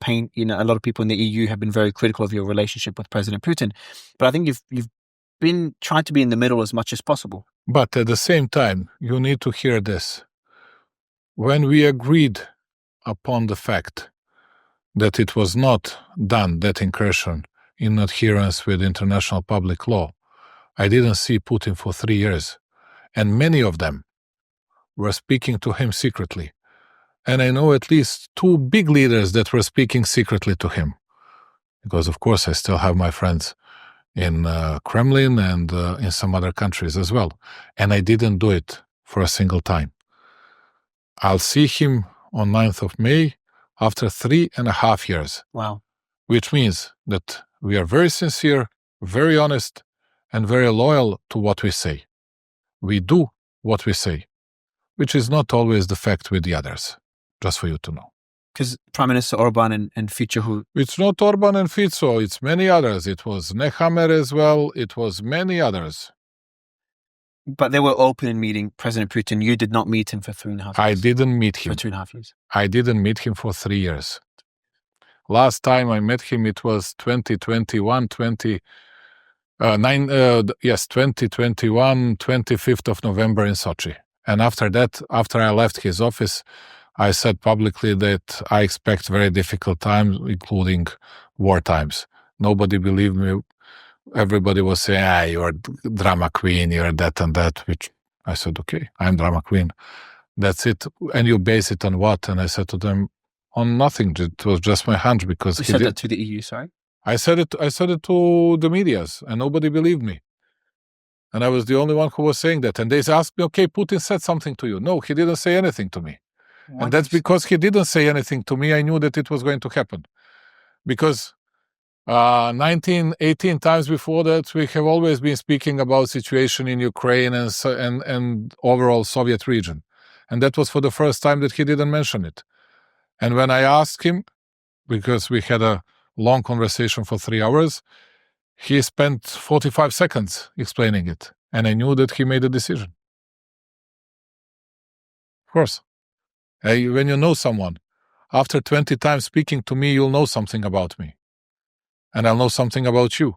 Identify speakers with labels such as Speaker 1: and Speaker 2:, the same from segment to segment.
Speaker 1: paint, a lot of people in the EU have been very critical of your relationship with President Putin. But I think you've been trying to be in the middle as much as possible.
Speaker 2: But at the same time, you need to hear this. When we agreed upon the fact that it was not done, that incursion, in adherence with international public law, I didn't see Putin for 3 years. And many of them were speaking to him secretly. And I know at least 2 big leaders that were speaking secretly to him. Because, of course, I still have my friends in Kremlin and in some other countries as well. And I didn't do it for a single time. I'll see him on 9th of May after 3.5 years.
Speaker 1: Wow.
Speaker 2: Which means that we are very sincere, very honest, and very loyal to what we say. We do what we say, which is not always the fact with the others, just for you to know.
Speaker 1: Because Prime Minister Orban and Fico, who...
Speaker 2: It's not Orban and Fico, it's many others. It was Nehammer as well, it was many others.
Speaker 1: But they were open in meeting President Putin. You did not meet him for 3.5 years.
Speaker 2: I didn't meet him.
Speaker 1: For 2.5 years.
Speaker 2: I didn't meet him for 3 years. Last time I met him, it was 2021, 25th of November in Sochi. And after that, after I left his office, I said publicly that I expect very difficult times, including war times. Nobody believed me. Everybody was saying, you're a drama queen, you're that and that, which I said, okay, I'm drama queen. That's it. And you base it on what? And I said to them, on nothing. It was just my hunch because
Speaker 1: you said that to the EU, sorry?
Speaker 2: I said it to the medias and nobody believed me. And I was the only one who was saying that. And they asked me, okay, Putin said something to you. No, he didn't say anything to me. And that's because he didn't say anything to me. I knew that it was going to happen. Because 18 times before that, we have always been speaking about situation in Ukraine and overall Soviet region. And that was for the first time that he didn't mention it. And when I asked him, because we had a long conversation for 3 hours, he spent 45 seconds explaining it. And I knew that he made a decision. Of course. When you know someone, after 20 times speaking to me, you'll know something about me. And I'll know something about you.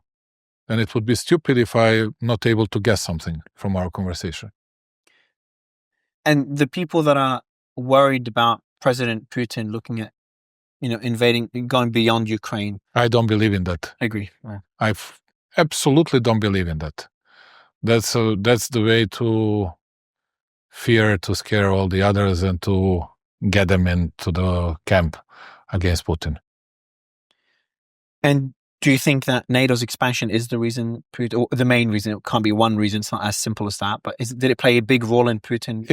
Speaker 2: And it would be stupid if I'm not able to guess something from our conversation.
Speaker 1: And the people that are worried about President Putin looking at, invading, going beyond Ukraine.
Speaker 2: I don't believe in that.
Speaker 1: I agree. Yeah.
Speaker 2: I absolutely don't believe in that. That's the way to fear, to scare all the others and to get them into the camp against Putin.
Speaker 1: And do you think that NATO's expansion is the reason, or the main reason? It can't be one reason. It's not as simple as that. But did it play a big role in Putin?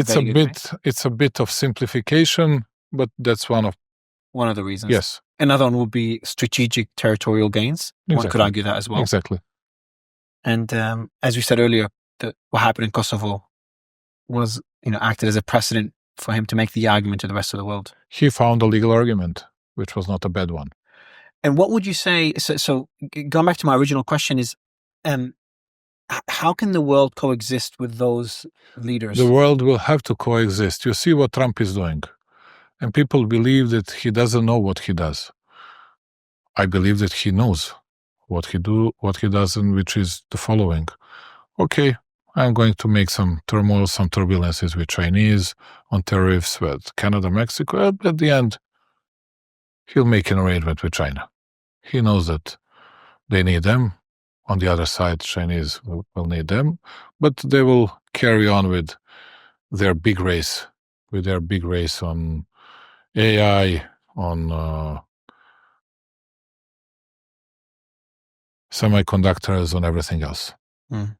Speaker 2: It's a bit of simplification, but that's one of
Speaker 1: the reasons.
Speaker 2: Yes.
Speaker 1: Another one would be strategic territorial gains.
Speaker 2: Exactly.
Speaker 1: One could argue that as well.
Speaker 2: Exactly.
Speaker 1: And as we said earlier, what happened in Kosovo was, acted as a precedent for him to make the argument to the rest of the world.
Speaker 2: He found a legal argument, which was not a bad one.
Speaker 1: And what would you say, so going back to my original question is, how can the world coexist with those leaders?
Speaker 2: The world will have to coexist. You see what Trump is doing. And people believe that he doesn't know what he does. I believe that he knows what he does, and which is the following. Okay, I'm going to make some turmoil, some turbulences with Chinese on tariffs with Canada, Mexico. At the end, he'll make an arrangement with China. He knows that they need them. On the other side, Chinese will need them. But they will carry on with their big race, on AI, on semiconductors, on everything else.
Speaker 1: Mm.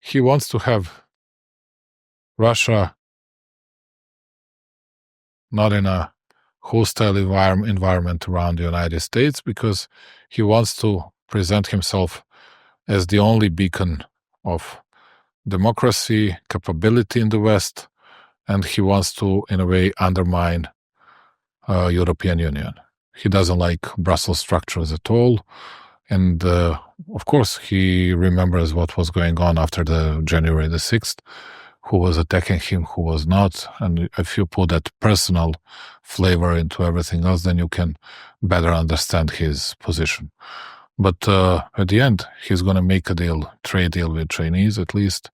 Speaker 2: He wants to have Russia not in a hostile environment around the United States, because he wants to present himself as the only beacon of democracy, capability in the West, and he wants to, in a way, undermine European Union. He doesn't like Brussels structures at all. And of course, he remembers what was going on after the January the 6th, who was attacking him, who was not. And if you put that personal flavor into everything else, then you can better understand his position. But at the end, he's going to make a deal, trade deal with Chinese, at least,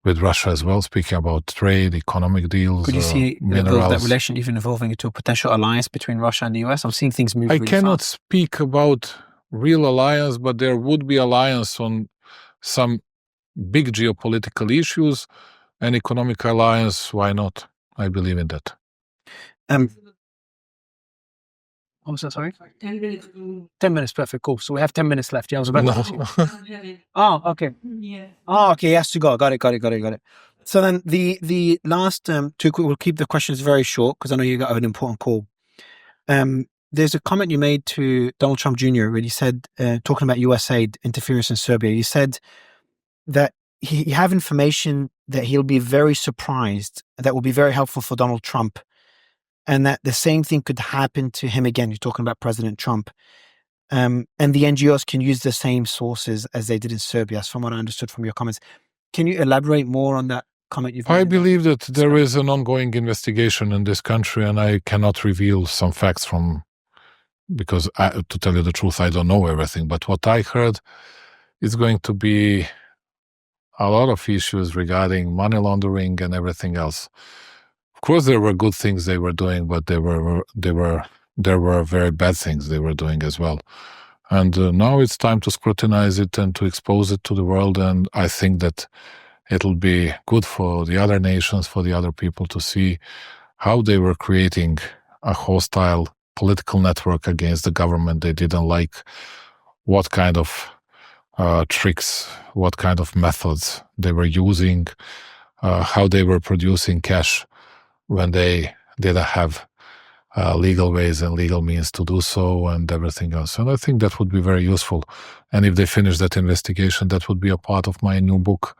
Speaker 2: with Russia as well, speaking about trade, economic deals,
Speaker 1: Could you see
Speaker 2: minerals.
Speaker 1: that relation even evolving into a potential alliance between Russia and the US? I'm seeing things move
Speaker 2: I
Speaker 1: really
Speaker 2: cannot
Speaker 1: fast.
Speaker 2: speak about real alliance, but there would be alliance on some big geopolitical issues, and economic alliance, why not? I believe in that.
Speaker 1: What was that, sorry? 10 minutes. 10 minutes, perfect, cool. So we have 10 minutes left. Yeah, I was about to ask you. Oh, okay. Yeah. Oh, okay, yes, to go. Got it. So then the last we'll keep the questions very short because I know you got an important call. There's a comment you made to Donald Trump Jr. where you said, talking about USAID interference in Serbia, you said that you have information that he'll be very surprised, that will be very helpful for Donald Trump, and that the same thing could happen to him again. You're talking about President Trump. And the NGOs can use the same sources as they did in Serbia, from what I understood from your comments. Can you elaborate more on that comment you've made?
Speaker 2: I believe that there is an ongoing investigation in this country, and I cannot reveal some facts because to tell you the truth, I don't know everything. But what I heard is going to be a lot of issues regarding money laundering and everything else. Of course, there were good things they were doing, but there were very bad things they were doing as well. And now it's time to scrutinize it and to expose it to the world. And I think that it'll be good for the other nations, for the other people to see how they were creating a hostile political network against the government they didn't like, what kind of tricks, what kind of methods they were using, how they were producing cash when they didn't have legal ways and legal means to do so, and everything else. And I think that would be very useful. And if they finish that investigation, that would be a part of my new book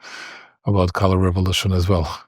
Speaker 2: about color revolution as well.